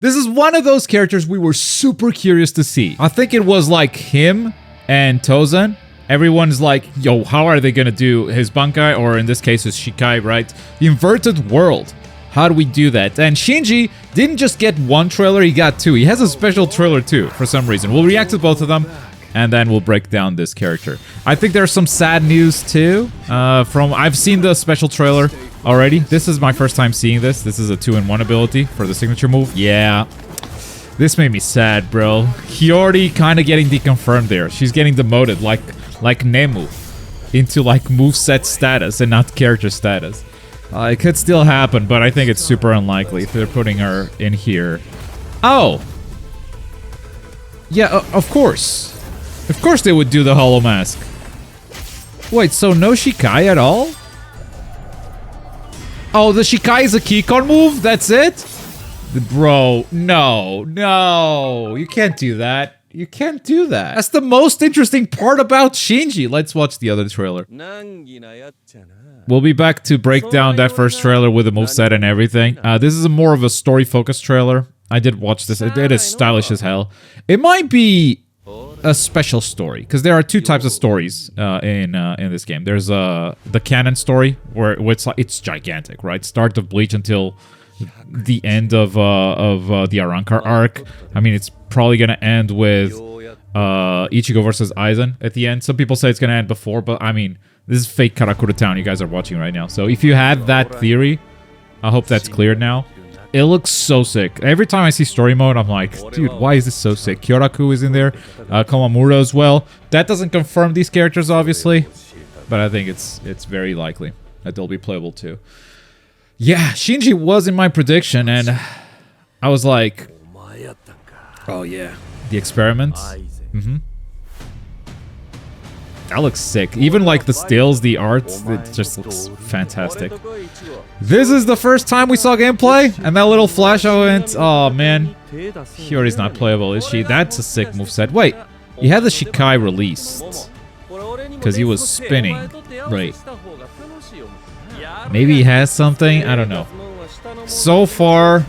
This is one of those characters we were super curious to see. I think it was like him and Tozan. Everyone's like, yo, how are they gonna do his Bankai, or in this case his Shikai, right? The inverted world. How do we do that? And Shinji didn't just get one trailer, he got two. He has a special trailer too, for some reason. We'll react to both of them, and then we'll break down this character. I think there's some sad news too. I've seen the special trailer already. This is my first time seeing this. This is a 2-in-1 ability for the signature move. Yeah. This made me sad, bro. Hiyori kind of getting deconfirmed there. She's getting demoted like Nemu into like moveset status and not character status. It could still happen, but I think it's super unlikely if they're putting her in here. Oh! Yeah, of course. Of course they would do the Hollow Mask. Wait, so no Shikai at all? Oh, the Shikai is a Keycon move? That's it? Bro, no. You can't do that. You can't do that. That's the most interesting part about Shinji. Let's watch the other trailer. We'll be back to break down that first trailer with the moveset and everything. This is more of a story-focused trailer. I did watch this. It is stylish as hell. It might be a special story, because there are two types of stories in this game. There's the canon story, where it's gigantic, right? Start of Bleach until the end of the Arrancar arc. I mean, it's probably gonna end with Ichigo versus Aizen at the end. Some people say it's gonna end before, but I mean, this is fake Karakura Town you guys are watching right now. So if you had that theory, I hope that's cleared now. It looks so sick. Every time I see story mode, I'm like, dude, why is this so sick? Kyoraku is in there, Komamura as well. That doesn't confirm these characters, obviously, but I think it's very likely that they'll be playable too. Yeah, Shinji was in my prediction, and I was like, oh yeah, the experiment. That looks sick. Even like the stills, the art, it just looks fantastic. This is the first time we saw gameplay, and that little flash I went, oh man, Hiyori's not playable, is she? That's a sick moveset. Wait, he had the Shikai released because he was spinning, right? Maybe he has something, I don't know. So far,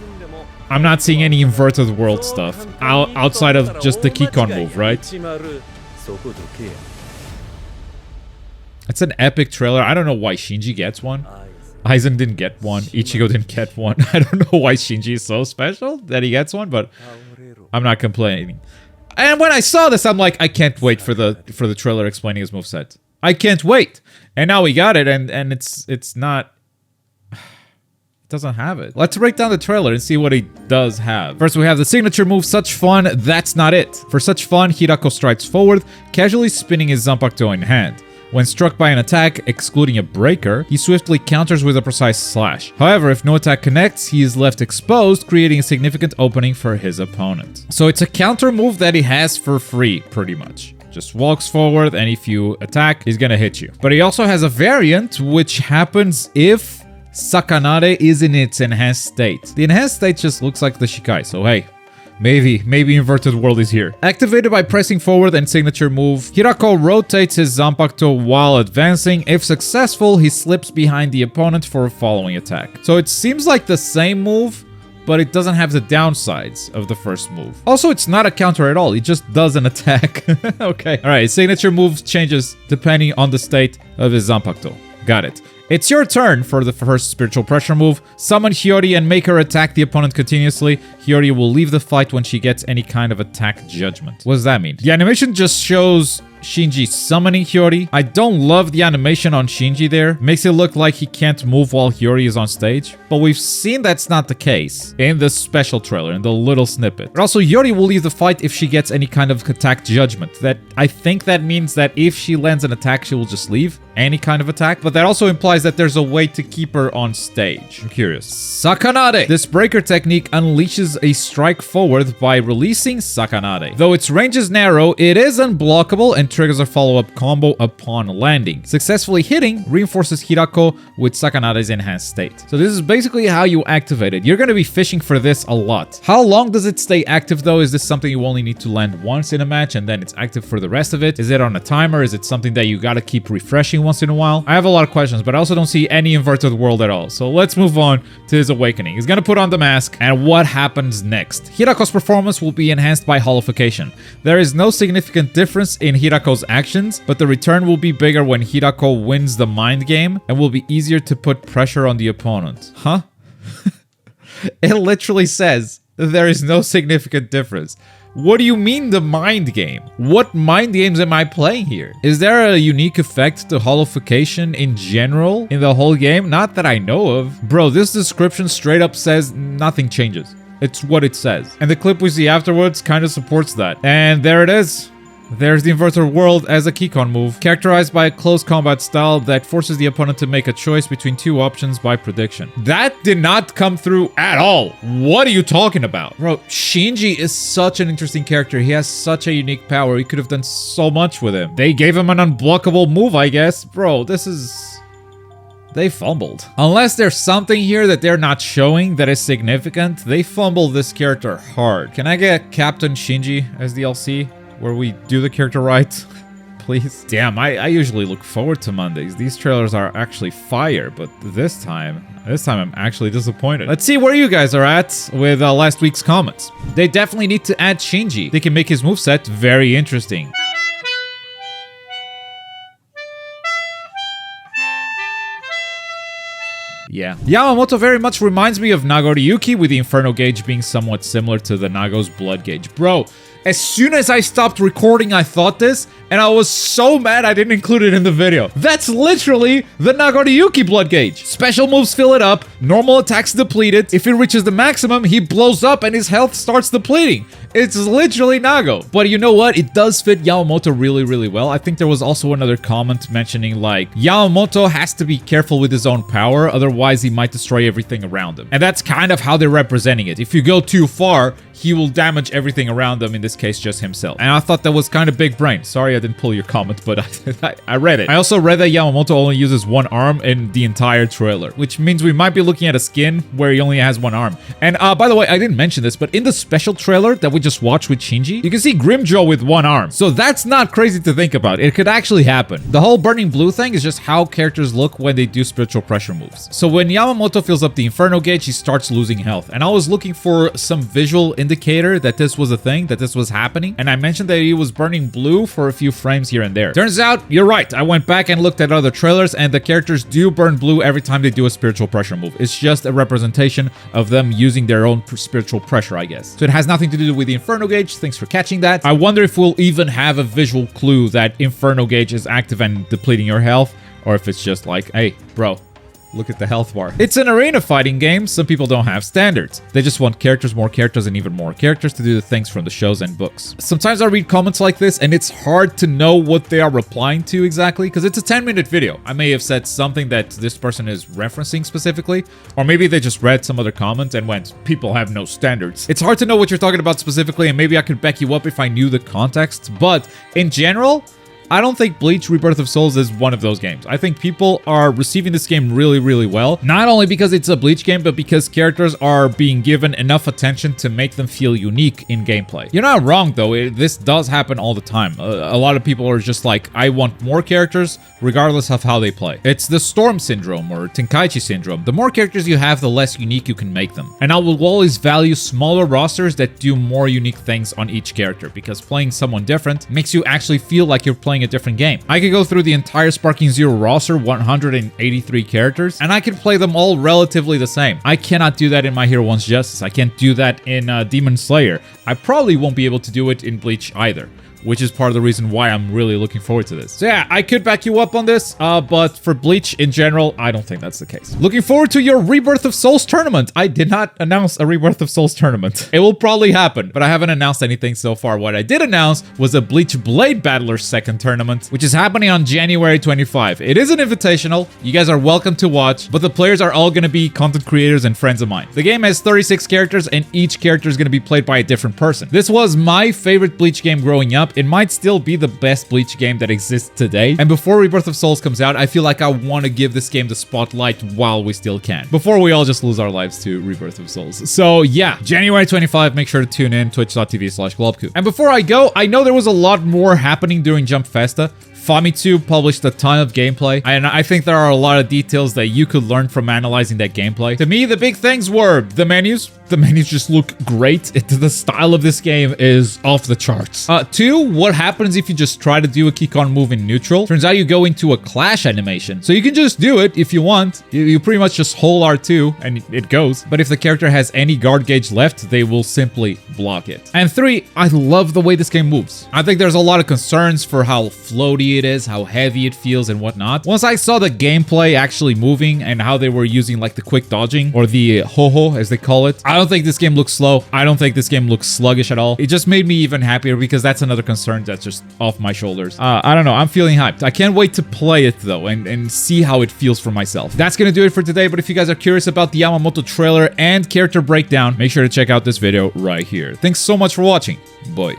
I'm not seeing any inverted world stuff outside of just the Keycon move, right? It's an epic trailer. I don't know why Shinji gets one. Aizen didn't get one. Ichigo didn't get one. I don't know why Shinji is so special that he gets one, but I'm not complaining. And when I saw this, I'm like, I can't wait for the trailer explaining his moveset. I can't wait. And now we got it, and it's not... It doesn't have it. Let's break down the trailer and see what he does have. First, we have the signature move, Such Fun, That's Not It. For Such Fun, Hirako strides forward, casually spinning his Zanpakuto in hand. When struck by an attack, excluding a breaker, he swiftly counters with a precise slash. However, if no attack connects, he is left exposed, creating a significant opening for his opponent. So it's a counter move that he has for free, pretty much. Just walks forward, and if you attack, he's gonna hit you. But he also has a variant, which happens if Sakanade is in its enhanced state. The enhanced state just looks like the Shikai, so hey. Maybe inverted world is here. Activated by pressing forward and signature move, Hirako rotates his Zanpakuto while advancing. If successful, he slips behind the opponent for a following attack. So it seems like the same move, but it doesn't have the downsides of the first move. Also, it's not a counter at all. It just does an attack. Okay. Alright, signature move changes depending on the state of his Zanpakuto. Got it. It's your turn for the first spiritual pressure move. Summon Hiyori and make her attack the opponent continuously. Hiyori will leave the fight when she gets any kind of attack judgment. What does that mean? The animation just shows Shinji summoning Hiyori. I don't love the animation on Shinji there. Makes it look like he can't move while Hiyori is on stage. But we've seen that's not the case in the special trailer, in the little snippet. But also, Hiyori will leave the fight if she gets any kind of attack judgment. I think that means that if she lands an attack, she will just leave any kind of attack. But that also implies that there's a way to keep her on stage. I'm curious. Sakanade! This breaker technique unleashes a strike forward by releasing Sakanade. Though its range is narrow, it is unblockable and triggers a follow-up combo upon landing. Successfully hitting reinforces Hirako with Sakanada's enhanced state. So this is basically how you activate it. You're going to be fishing for this a lot. How long does it stay active though? Is this something you only need to land once in a match and then it's active for the rest of it? Is it on a timer? Is it something that you got to keep refreshing once in a while? I have a lot of questions, but I also don't see any inverted world at all. So let's move on to his awakening. He's going to put on the mask, and what happens next? Hirako's performance will be enhanced by holification. There is no significant difference in Hirako's actions, but the return will be bigger when Hirako wins the mind game and will be easier to put pressure on the opponent. Huh? It literally says there is no significant difference. What do you mean the mind game? What mind games am I playing here? Is there a unique effect to holification in general in the whole game? Not that I know of. Bro, this description straight up says nothing changes. It's what it says. And the clip we see afterwards kind of supports that. And there it is. There's the inverted world as a Keycon move, characterized by a close combat style that forces the opponent to make a choice between two options by prediction. That did not come through at all. What are you talking about? Bro, Shinji is such an interesting character. He has such a unique power. You could have done so much with him. They gave him an unblockable move, I guess. Bro, this is... They fumbled. Unless there's something here that they're not showing that is significant, they fumbled this character hard. Can I get Captain Shinji as DLC? Where we do the character right, please. Damn, I usually look forward to Mondays. These trailers are actually fire, but this time I'm actually disappointed. Let's see where you guys are at with last week's comments. They definitely need to add Shinji. They can make his moveset very interesting. Yeah. Yamamoto very much reminds me of Nago Ryuki, with the Inferno Gauge being somewhat similar to the Nago's Blood Gauge. Bro, as soon as I stopped recording, I thought this, and I was so mad I didn't include it in the video. That's literally the Nago Ryuki Blood Gauge. Special moves fill it up, normal attacks deplete it. If it reaches the maximum, he blows up and his health starts depleting. It's literally Nago. But you know what? It does fit Yamamoto really, really well. I think there was also another comment mentioning like, Yamamoto has to be careful with his own power, otherwise he might destroy everything around him. And that's kind of how they're representing it. If you go too far, he will damage everything around him, in this case just himself. And I thought that was kind of big brain. Sorry I didn't pull your comment, but I read it. I also read that Yamamoto only uses one arm in the entire trailer, which means we might be looking at a skin where he only has one arm. And by the way, I didn't mention this, but in the special trailer that we just watched with Shinji, you can see Grimmjow with one arm. So that's not crazy to think about. It could actually happen. The whole burning blue thing is just how characters look when they do spiritual pressure moves. So when Yamamoto fills up the Inferno Gauge, he starts losing health. And I was looking for some visual indicator that this was a thing, that this was happening. And I mentioned that he was burning blue for a few frames here and there. Turns out, you're right. I went back and looked at other trailers, and the characters do burn blue every time they do a spiritual pressure move. It's just a representation of them using their own spiritual pressure, I guess. So it has nothing to do with the Inferno Gauge. Thanks for catching that. I wonder if we'll even have a visual clue that Inferno Gauge is active and depleting your health, or if it's just like, hey, bro, look at the health bar. It's an arena fighting game. Some people don't have standards. They just want characters, and even more characters to do the things from the shows and books. Sometimes I read comments like this and it's hard to know what they are replying to exactly, because it's a 10-minute video. I may have said something that this person is referencing specifically, or maybe they just read some other comment and went, people have no standards. It's hard to know what you're talking about specifically, and maybe I could back you up if I knew the context, but in general, I don't think Bleach Rebirth of Souls is one of those games. I think people are receiving this game really, really well. Not only because it's a Bleach game, but because characters are being given enough attention to make them feel unique in gameplay. You're not wrong, though. This does happen all the time. A lot of people are just like, I want more characters, regardless of how they play. It's the Storm Syndrome or Tenkaichi Syndrome. The more characters you have, the less unique you can make them. And I will always value smaller rosters that do more unique things on each character, because playing someone different makes you actually feel like you're playing a different game. I could go through the entire Sparking Zero roster, 183 characters, and I can play them all relatively the same. I cannot do that in My Hero One's Justice. I can't do that in Demon Slayer. I probably won't be able to do it in Bleach either, which is part of the reason why I'm really looking forward to this. So yeah, I could back you up on this, but for Bleach in general, I don't think that's the case. Looking forward to your Rebirth of Souls tournament. I did not announce a Rebirth of Souls tournament. It will probably happen, but I haven't announced anything so far. What I did announce was a Bleach Blade Battlers second tournament, which is happening on January 25. It is an invitational. You guys are welcome to watch, but the players are all going to be content creators and friends of mine. The game has 36 characters, and each character is going to be played by a different person. This was my favorite Bleach game growing up, up, it might still be the best Bleach game that exists today. And before Rebirth of Souls comes out, I feel like I want to give this game the spotlight while we still can, before we all just lose our lives to Rebirth of Souls. So yeah, January 25, make sure to tune in, twitch.tv/Globku. And before I go, I know there was a lot more happening during Jump Festa. Famitsu published a ton of gameplay, and I think there are a lot of details that you could learn from analyzing that gameplay. To me, the big things were the menus. The menus just look great. The style of this game is off the charts. 2, what happens if you just try to do a kick-on move in neutral? Turns out you go into a clash animation. So you can just do it if you want. You pretty much just hold R2 and it goes. But if the character has any guard gauge left, they will simply block it. And 3, I love the way this game moves. I think there's a lot of concerns for how floaty it is, how heavy it feels and whatnot. Once I saw the gameplay actually moving and how they were using like the quick dodging, or the ho-ho as they call it, I don't think this game looks slow. I don't think this game looks sluggish at all. It just made me even happier because that's another concern that's just off my shoulders. I don't know. I'm feeling hyped. I can't wait to play it though and see how it feels for myself. That's gonna do it for today, but if you guys are curious about the Yamamoto trailer and character breakdown, make sure to check out this video right here. Thanks so much for watching. Bye.